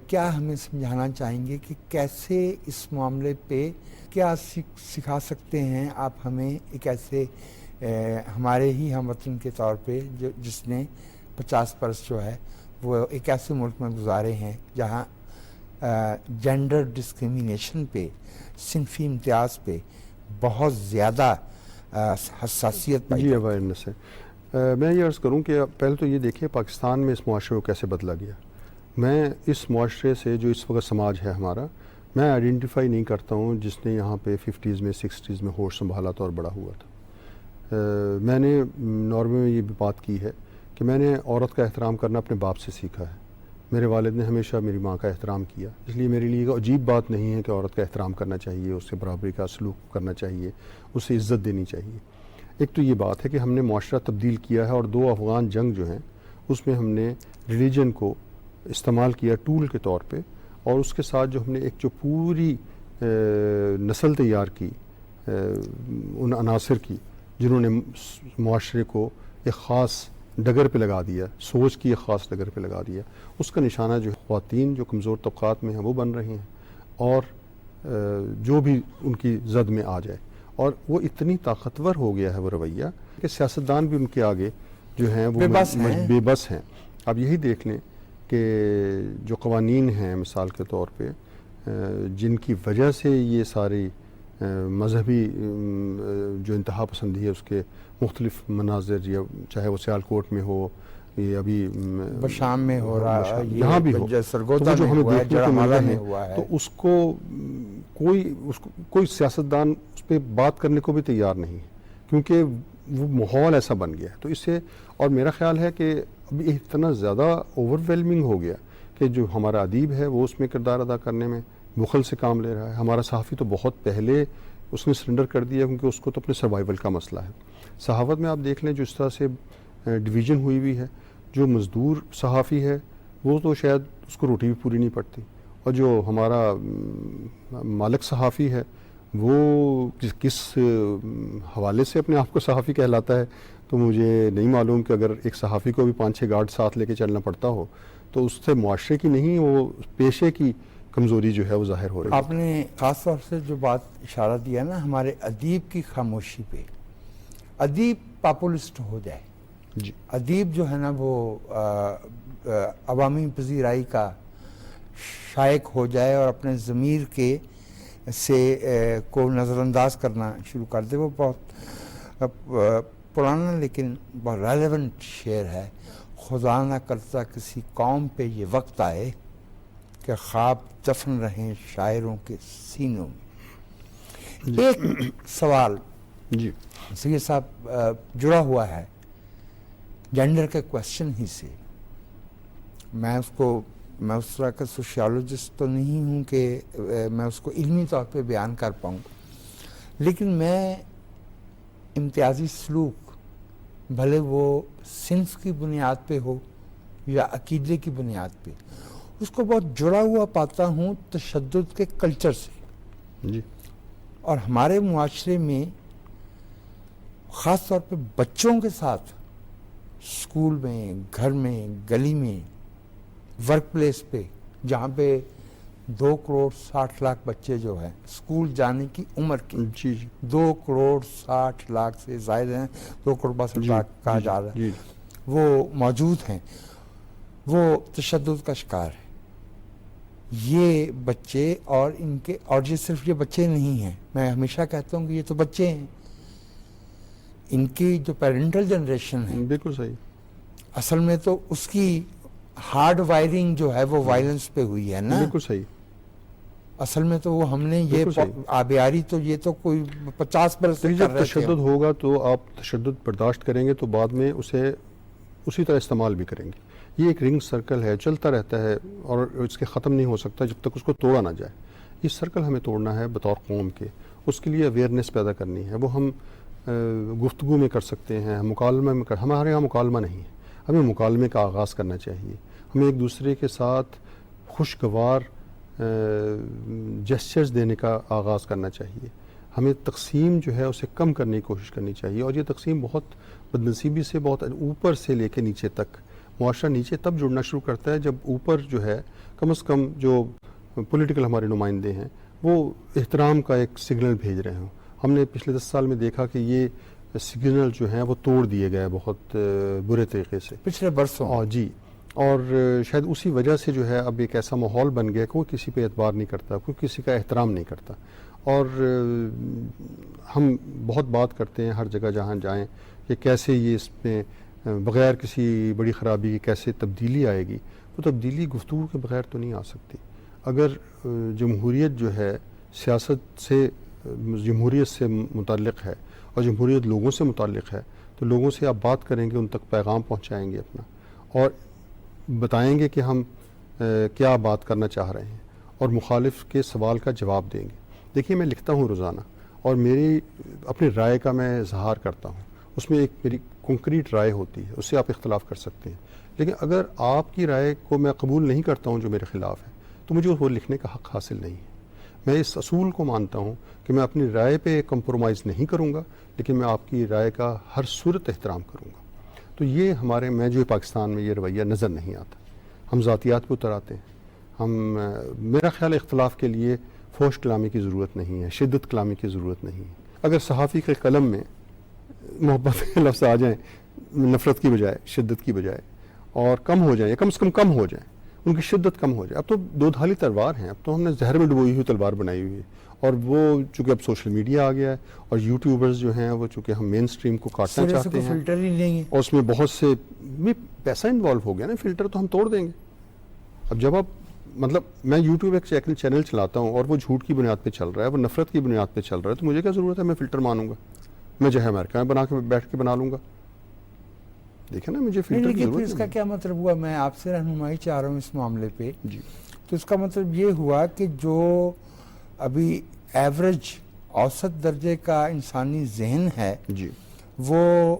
کیا ہمیں سمجھانا چاہیں گے کہ کیسے اس معاملے پہ کیا سکھا سکتے ہیں آپ ہمیں، ایک ایسے ہمارے ہی ہم وطن کے طور پہ جس نے 50 برس جو ہے وہ ایک ایسے ملک میں گزارے ہیں جہاں جینڈر ڈسکریمنیشن پہ، صنفی امتیاز پہ بہت زیادہ حساسیت پائی. جی اویئرنیس ہے. میں یہ عرض کروں کہ پہلے تو یہ دیکھیں پاکستان میں اس معاشرے کو کیسے بدلا گیا. میں اس معاشرے سے جو اس وقت سماج ہے ہمارا، میں آئیڈینٹیفائی نہیں کرتا ہوں جس نے یہاں پہ 50s میں 60s میں ہوش سنبھالا تھا اور بڑا ہوا تھا. میں نے ناروے میں یہ بھی بات کی ہے کہ میں نے عورت کا احترام کرنا اپنے باپ سے سیکھا ہے. میرے والد نے ہمیشہ میری ماں کا احترام کیا, اس لیے میرے لیے عجیب بات نہیں ہے کہ عورت کا احترام کرنا چاہیے, اس سے برابری کا سلوک کرنا چاہیے, اسے عزت دینی چاہیے. ایک تو یہ بات ہے کہ ہم نے معاشرہ تبدیل کیا ہے, اور 2 افغان جنگ جو ہیں اس میں ہم نے ریلیجن کو استعمال کیا ٹول کے طور پہ, اور اس کے ساتھ جو ہم نے ایک جو پوری نسل تیار کی ان عناصر کی جنہوں نے معاشرے کو ایک خاص ڈگر پہ لگا دیا, سوچ کی ایک خاص ڈگر پہ لگا دیا, اس کا نشانہ جو خواتین جو کمزور طبقات میں ہیں وہ بن رہی ہیں, اور جو بھی ان کی زد میں آ جائے. اور وہ اتنی طاقتور ہو گیا ہے وہ رویہ کہ سیاستدان بھی ان کے آگے جو ہیں وہ بے بس ہیں. آپ یہی دیکھ لیں کہ جو قوانین ہیں مثال کے طور پہ جن کی وجہ سے یہ ساری مذہبی جو انتہا پسندی ہے اس کے مختلف مناظر, یا چاہے وہ سیالکوٹ میں ہو, یہ ابھی بشام میں ہو رہا ہے, یہاں بھی ہو, سرگودا جو میں ہمیں ہوا ہے, دیکھنے کو مل رہا میں ہے, ہوا ہے, تو اس کو کوئی سیاستدان اس پہ بات کرنے کو بھی تیار نہیں ہے, کیونکہ وہ ماحول ایسا بن گیا ہے. تو اس سے, اور میرا خیال ہے کہ ابھی اتنا زیادہ اوور ویلمنگ ہو گیا کہ جو ہمارا ادیب ہے وہ اس میں کردار ادا کرنے میں بخل سے کام لے رہا ہے. ہمارا صحافی تو بہت پہلے اس نے سرنڈر کر دیا, کیونکہ اس کو تو اپنے سروائیول کا مسئلہ ہے. صحافت میں آپ دیکھ لیں جو اس طرح سے ڈویژن ہوئی ہوئی ہے, جو مزدور صحافی ہے وہ تو شاید اس کو روٹی بھی پوری نہیں پڑتی, اور جو ہمارا مالک صحافی ہے وہ کس حوالے سے اپنے آپ کو صحافی کہلاتا ہے تو مجھے نہیں معلوم, کہ اگر ایک صحافی کو بھی 5-6 گارڈ ساتھ لے کے چلنا پڑتا ہو تو اس سے معاشرے کی نہیں, وہ پیشے کی کمزوری جو ہے وہ ظاہر ہو رہی ہے. آپ نے خاص طور سے جو بات اشارہ دیا نا ہمارے ادیب کی خاموشی پہ, ادیب پاپولسٹ ہو جائے, جی, ادیب جو ہے نا وہ عوامی پذیرائی کا شائق ہو جائے اور اپنے ضمیر کے سے کو نظر انداز کرنا شروع کر دے. وہ بہت پرانا لیکن بہت ریلیونٹ شعر ہے, خدا نہ کرتا کسی قوم پہ یہ وقت آئے کہ خواب دفن رہیں شاعروں کے سینوں میں. ایک سوال جی سید صاحب جڑا ہوا ہے جینڈر کے کویسچن ہی سے. میں اس طرح کا سوشیالوجسٹ تو نہیں ہوں کہ میں اس کو علمی طور پہ بیان کر پاؤں, لیکن میں امتیازی سلوک بھلے وہ صنف کی بنیاد پہ ہو یا عقیدے کی بنیاد پہ, اس کو بہت جڑا ہوا پاتا ہوں تشدد کے کلچر سے. جی, اور ہمارے معاشرے میں خاص طور پہ بچوں کے ساتھ اسکول میں, گھر میں, گلی میں, ورک پلیس پہ, جہاں پہ 2 کروڑ 60 لاکھ بچے جو ہیں اسکول جانے کی عمر کی, جی, 2 کروڑ 60 لاکھ سے زائد ہیں, 2 کروڑ 62 لاکھ کہا جا رہا ہے, وہ موجود ہیں, وہ تشدد کا شکار ہے. یہ بچے اور ان کے, اور یہ صرف یہ بچے نہیں ہیں, میں ہمیشہ کہتا ہوں کہ یہ تو بچے ہیں, ان کی جو پیرنٹل جنریشن ہے بالکل صحیح, اصل میں تو اس کی ہارڈ وائرنگ جو ہے وہ وائلنس پہ ہوئی ہے نا. بالکل صحیح, اصل میں تو وہ ہم نے یہ آبیاری تو یہ تو کوئی 50% جب تشدد ہوگا تو آپ تشدد برداشت کریں گے تو بعد میں اسے اسی طرح استعمال بھی کریں گے. یہ ایک رنگ سرکل ہے, چلتا رہتا ہے اور اس کے ختم نہیں ہو سکتا جب تک اس کو توڑا نہ جائے. یہ سرکل ہمیں توڑنا ہے بطور قوم کے, اس کے لیے اویئرنیس پیدا کرنی ہے. وہ ہم گفتگو میں کر سکتے ہیں, مکالمہ میں ہمارے یہاں مکالمہ نہیں ہے, ہمیں مکالمے کا آغاز کرنا چاہیے. ہمیں ایک دوسرے کے ساتھ خوشگوار جیسچرز دینے کا آغاز کرنا چاہیے. ہمیں تقسیم جو ہے اسے کم کرنے کی کوشش کرنی چاہیے, اور یہ تقسیم بہت بدنصیبی سے بہت اوپر سے لے کے نیچے تک, معاشرہ نیچے تب جڑنا شروع کرتا ہے جب اوپر جو ہے کم از کم جو پولیٹیکل ہمارے نمائندے ہیں وہ احترام کا ایک سگنل بھیج رہے ہوں. ہم نے پچھلے 10 سال میں دیکھا کہ یہ سگنل جو ہیں وہ توڑ دیے گئے بہت برے طریقے سے پچھلے برسوں. جی, اور شاید اسی وجہ سے جو ہے اب ایک ایسا ماحول بن گیا کہ کوئی کسی پہ اعتبار نہیں کرتا, کوئی کسی کا احترام نہیں کرتا. اور ہم بہت بات کرتے ہیں ہر جگہ جہاں جائیں کہ کیسے یہ اس میں بغیر کسی بڑی خرابی کی کیسے تبدیلی آئے گی. وہ تبدیلی گفتگو کے بغیر تو نہیں آ سکتی. اگر جمہوریت جو ہے سیاست سے جمہوریت سے متعلق ہے اور جمہوریت لوگوں سے متعلق ہے تو لوگوں سے آپ بات کریں گے, ان تک پیغام پہنچائیں گے اپنا اور بتائیں گے کہ ہم کیا بات کرنا چاہ رہے ہیں اور مخالف کے سوال کا جواب دیں گے. دیکھیے میں لکھتا ہوں روزانہ اور میری اپنی رائے کا میں اظہار کرتا ہوں, اس میں ایک میری کنکریٹ رائے ہوتی ہے, اس سے آپ اختلاف کر سکتے ہیں, لیکن اگر آپ کی رائے کو میں قبول نہیں کرتا ہوں جو میرے خلاف ہے تو مجھے وہ لکھنے کا حق حاصل نہیں ہے. میں اس اصول کو مانتا ہوں کہ میں اپنی رائے پہ کمپرومائز نہیں کروں گا, لیکن میں آپ کی رائے کا ہر صورت احترام کروں گا. تو یہ ہمارے میں جو پاکستان میں یہ رویہ نظر نہیں آتا. ہم ذاتیات پہ اتر آتے ہیں. میرا خیال اختلاف کے لیے فحش کلامی کی ضرورت نہیں ہے, شدت کلامی کی ضرورت نہیں ہے. اگر صحافی کے قلم میں محبت کے لفظ آ جائیں نفرت کی بجائے, شدت کی بجائے, اور کم ہو جائیں یا کم سے کم کم ہو جائیں, ان کی شدت کم ہو جائے. اب تو دو دھالی تلوار ہیں, اب تو ہم نے زہر میں ڈبوئی ہوئی تلوار بنائی ہوئی ہے, اور وہ چونکہ اب سوشل میڈیا آ گیا ہے اور یوٹیوبرز جو ہیں وہ چونکہ ہم مین سٹریم کو کاٹنا چاہتے ہیں فلٹر ہی نہیں ہے اور اس میں بہت سے پیسہ انوالو ہو گیا نا, فلٹر تو ہم توڑ دیں گے. اب جب آپ مطلب میں یوٹیوب ایک چینل چلاتا ہوں اور وہ جھوٹ کی بنیاد پہ چل رہا ہے, وہ نفرت کی بنیاد پہ چل رہا ہے, تو مجھے کیا ضرورت ہے میں فلٹر مانوں گا؟ میں جو ہے امریکہ میں بنا کے بیٹھ کے بنا لوں گا. دیکھیں نا مجھے فلٹر کی ضرورت اس کا کیا مطلب ہوا؟ میں آپ سے رہنمائی چاہ رہا ہوں اس معاملے پہ. جی تو اس کا مطلب یہ ہوا کہ جو ابھی ایوریج اوسط درجے کا انسانی ذہن ہے جی وہ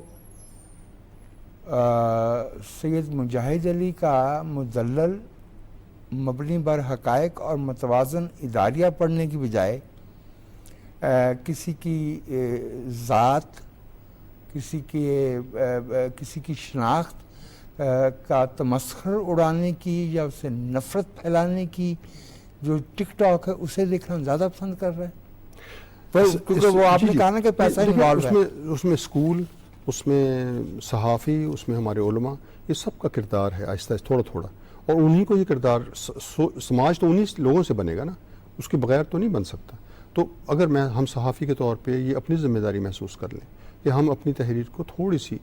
سید مجاہد علی کا مدلل مبنی بر حقائق اور متوازن اداریہ پڑھنے کی بجائے کسی کی ذات, کسی کی شناخت کا تمسخر اڑانے کی یا اسے نفرت پھیلانے کی جو ٹک ٹاک ہے اسے دیکھنا زیادہ پسند کر رہے ہیں, کیونکہ وہ آپ نے کہا نا کہ پیسہ انوالو ہے. اس میں اسکول, اس میں صحافی, اس میں ہمارے علماء, یہ سب کا کردار ہے آہستہ آہستہ تھوڑا تھوڑا, اور انہی کو یہ کردار سماج تو انہی لوگوں سے بنے گا نا, اس کے بغیر تو نہیں بن سکتا. تو اگر ہم صحافی کے طور پہ یہ اپنی ذمہ داری محسوس کر لیں کہ ہم اپنی تحریر کو تھوڑی سی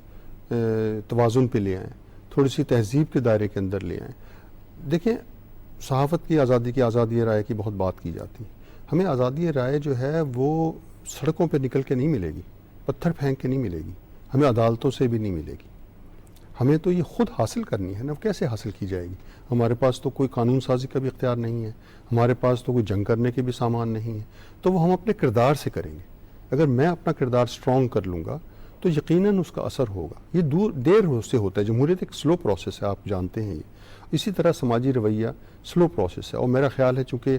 توازن پہ لے آئیں, تھوڑی سی تہذیب کے دائرے کے اندر لے آئیں. دیکھیں صحافت کی آزادی رائے کی بہت بات کی جاتی ہے. ہمیں آزادی رائے جو ہے وہ سڑکوں پہ نکل کے نہیں ملے گی, پتھر پھینک کے نہیں ملے گی, ہمیں عدالتوں سے بھی نہیں ملے گی. ہمیں تو یہ خود حاصل کرنی ہے نا. کیسے حاصل کی جائے گی؟ ہمارے پاس تو کوئی قانون سازی کا بھی اختیار نہیں ہے, ہمارے پاس تو کوئی جنگ کرنے کے بھی سامان نہیں ہے. تو وہ ہم اپنے کردار سے کریں گے. اگر میں اپنا کردار سٹرونگ کر لوں گا تو یقیناً اس کا اثر ہوگا. یہ دیر سے ہوتا ہے. جمہوریت ایک سلو پروسیس ہے, آپ جانتے ہیں. اسی طرح سماجی رویہ سلو پروسیس ہے, اور میرا خیال ہے چونکہ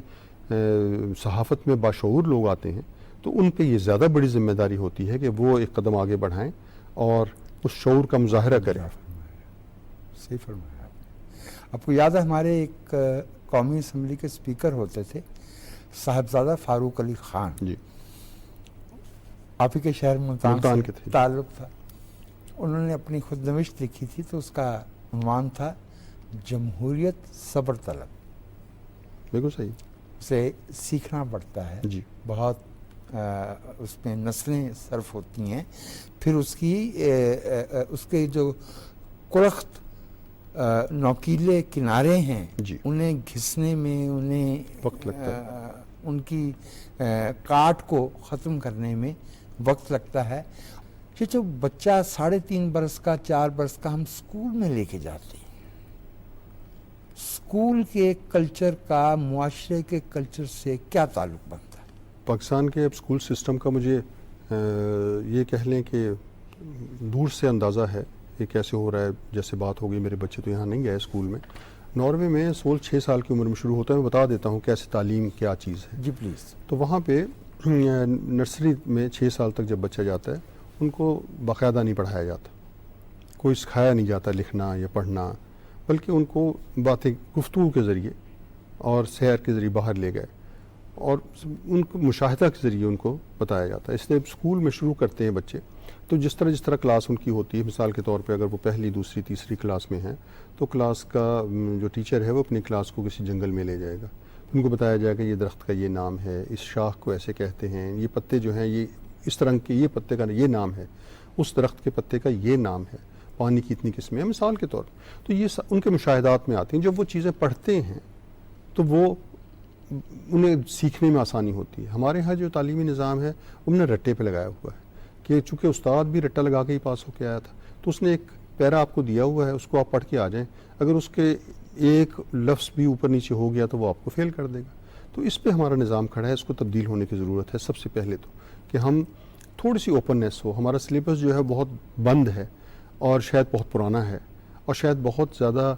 صحافت میں باشعور لوگ آتے ہیں تو ان پہ یہ زیادہ بڑی ذمہ داری ہوتی ہے کہ وہ ایک قدم آگے بڑھائیں اور اس شعور کا مظاہرہ کریں. صحیح فرمایا. آپ کو یاد ہے ہمارے ایک قومی اسمبلی کے اسپیکر ہوتے تھے صاحبزادہ فاروق علی خان, جی آپ ہی کے شہر ملتان کے سے تعلق تھا. انہوں نے اپنی خود نوشت لکھی تھی تو اس کا عنوان تھا جمہوریت صبر طلب. بالکل صحیح. اسے سیکھنا پڑتا ہے, جی بہت اس میں نسلیں صرف ہوتی ہیں, پھر اس کے جو کڑخت نوکیلے کنارے ہیں جی انہیں گھسنے میں, انہیں وقت لگتا ہے, ان کی کاٹ کو ختم کرنے میں وقت لگتا ہے. یہ جو بچہ 3.5 برس کا 4 برس کا ہم اسکول میں لے کے جاتے ہیں, اسکول کے کلچر کا معاشرے کے کلچر سے کیا تعلق بنتا ہے؟ پاکستان کے اب اسکول سسٹم کا مجھے یہ کہہ لیں کہ دور سے اندازہ ہے یہ کیسے ہو رہا ہے. جیسے بات ہو گئی, میرے بچے تو یہاں نہیں گئے اسکول میں. ناروے میں 6 سال کی عمر میں شروع ہوتا ہے. میں بتا دیتا ہوں کیسے تعلیم کیا چیز ہے. جی پلیز. تو وہاں پہ نرسری میں 6 سال تک جب بچہ جاتا ہے ان کو باقاعدہ نہیں پڑھایا جاتا, کوئی سکھایا نہیں جاتا لکھنا یا پڑھنا, بلکہ ان کو باتیں گفتگو کے ذریعے اور سیر کے ذریعے باہر لے گئے اور ان کو مشاہدہ کے ذریعے ان کو بتایا جاتا ہے. اس لیے اسکول میں شروع کرتے ہیں بچے تو جس طرح کلاس ان کی ہوتی ہے, مثال کے طور پہ اگر وہ پہلی دوسری تیسری کلاس میں ہیں تو کلاس کا جو ٹیچر ہے وہ اپنی کلاس کو کسی جنگل میں لے جائے گا. ان کو بتایا جائے گا یہ درخت کا یہ نام ہے, اس شاخ کو ایسے کہتے ہیں, یہ پتے جو ہیں یہ اس طرح کے, یہ پتے کا یہ نام ہے, اس درخت کے پتے کا یہ نام ہے, پانی کی اتنی قسمیں ہیں مثال کے طور پر. تو یہ ان کے مشاہدات میں آتی ہیں. جب وہ چیزیں پڑھتے ہیں تو وہ انہیں سیکھنے میں آسانی ہوتی ہے. ہمارے ہاں جو تعلیمی نظام ہے وہ ہم نے رٹے پہ لگایا ہوا ہے کہ چونکہ استاد بھی رٹا لگا کے ہی پاس ہو کے آیا تھا, تو اس نے ایک پیرا آپ کو دیا ہوا ہے, اس کو آپ پڑھ کے آ جائیں, اگر اس کے ایک لفظ بھی اوپر نیچے ہو گیا تو وہ آپ کو فیل کر دے گا. تو اس پہ ہمارا نظام کھڑا ہے, اس کو تبدیل ہونے کی ضرورت ہے. سب سے پہلے تو کہ ہم تھوڑی سی اوپننیس ہو. ہمارا سلیبس جو ہے بہت بند ہے اور شاید بہت پرانا ہے اور شاید بہت زیادہ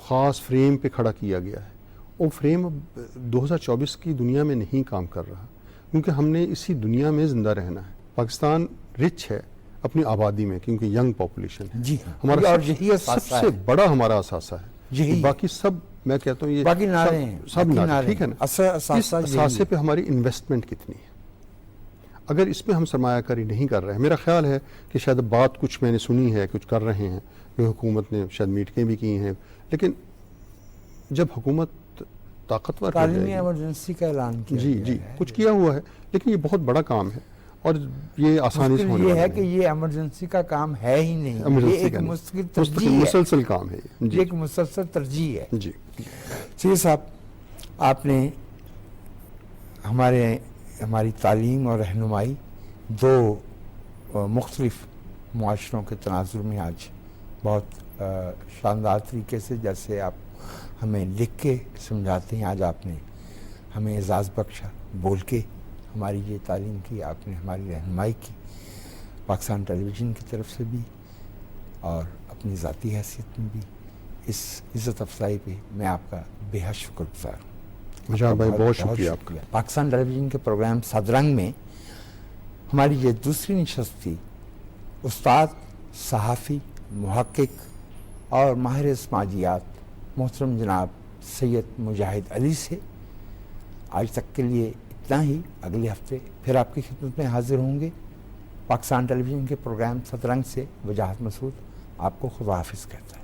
خاص فریم پہ کھڑا کیا گیا ہے. وہ فریم اب 2024 کی دنیا میں نہیں کام کر رہا, کیونکہ ہم نے اسی دنیا میں زندہ رہنا ہے. پاکستان رچ ہے اپنی آبادی میں کیونکہ ینگ پاپولیشن ہے. جی ہاں, ہمارا اور یہی سب اثاثہ سے ہے. بڑا ہمارا اثاثہ ہے. یہی باقی سب میں کہتا ہوں یہ باقی نعرے ہیں, سب باقی نعرے, ٹھیک ہے نا. اثاثہ اس یہی اثاثے ہے. پہ ہماری انویسٹمنٹ کتنی ہے, اگر اس پہ ہم سرمایہ کاری نہیں کر رہے ہیں. میرا خیال ہے کہ شاید بات کچھ میں نے سنی ہے, کچھ کر رہے ہیں, جو حکومت نے شاید میٹنگیں بھی کی ہیں, لیکن جب حکومت طاقتور ہو جائے تعلیمی گی, ایمرجنسی کا اعلان کیا جی گیا جی ہے. کچھ کیا ہوا ہے, لیکن یہ بہت بڑا کام ہے اور یہ آسانی سے مشکل ہونے یہ والا ہے کہ یہ ایمرجنسی کا کام ہے ہی نہیں, ایمرجنسی یہ ایک کا نہیں. مستقل ترجیح ہے, مسلسل کام ہے یہ. یہ جی ایک مسلسل ترجیح ہے. جی سید صاحب, آپ نے ہماری تعلیم اور رہنمائی دو مختلف معاشروں کے تناظر میں آج بہت شاندار طریقے سے, جیسے آپ ہمیں لکھ کے سمجھاتے ہیں, آج آپ نے ہمیں اعزاز بخشا بول کے ہماری یہ تعلیم کی, آپ نے ہماری رہنمائی کی پاکستان ٹیلی ویژن کی طرف سے بھی اور اپنی ذاتی حیثیت میں بھی. اس عزت افزائی پہ میں آپ کا بے حد شکر گزار ہوں. مجھا بھائی بہت شکریہ آپ کا. پاکستان ٹیلی ویژن کے پروگرام سدرنگ میں ہماری یہ دوسری نشست تھی استاد, صحافی, محقق اور ماہر سماجیات محترم جناب سید مجاہد علی سے. آج تک کے لیے اتنا ہی. اگلے ہفتے پھر آپ کی خدمت میں حاضر ہوں گے. پاکستان ٹیلی ویژن کے پروگرام سدرنگ سے وجاہت مسعود آپ کو خدا حافظ کہتا ہے.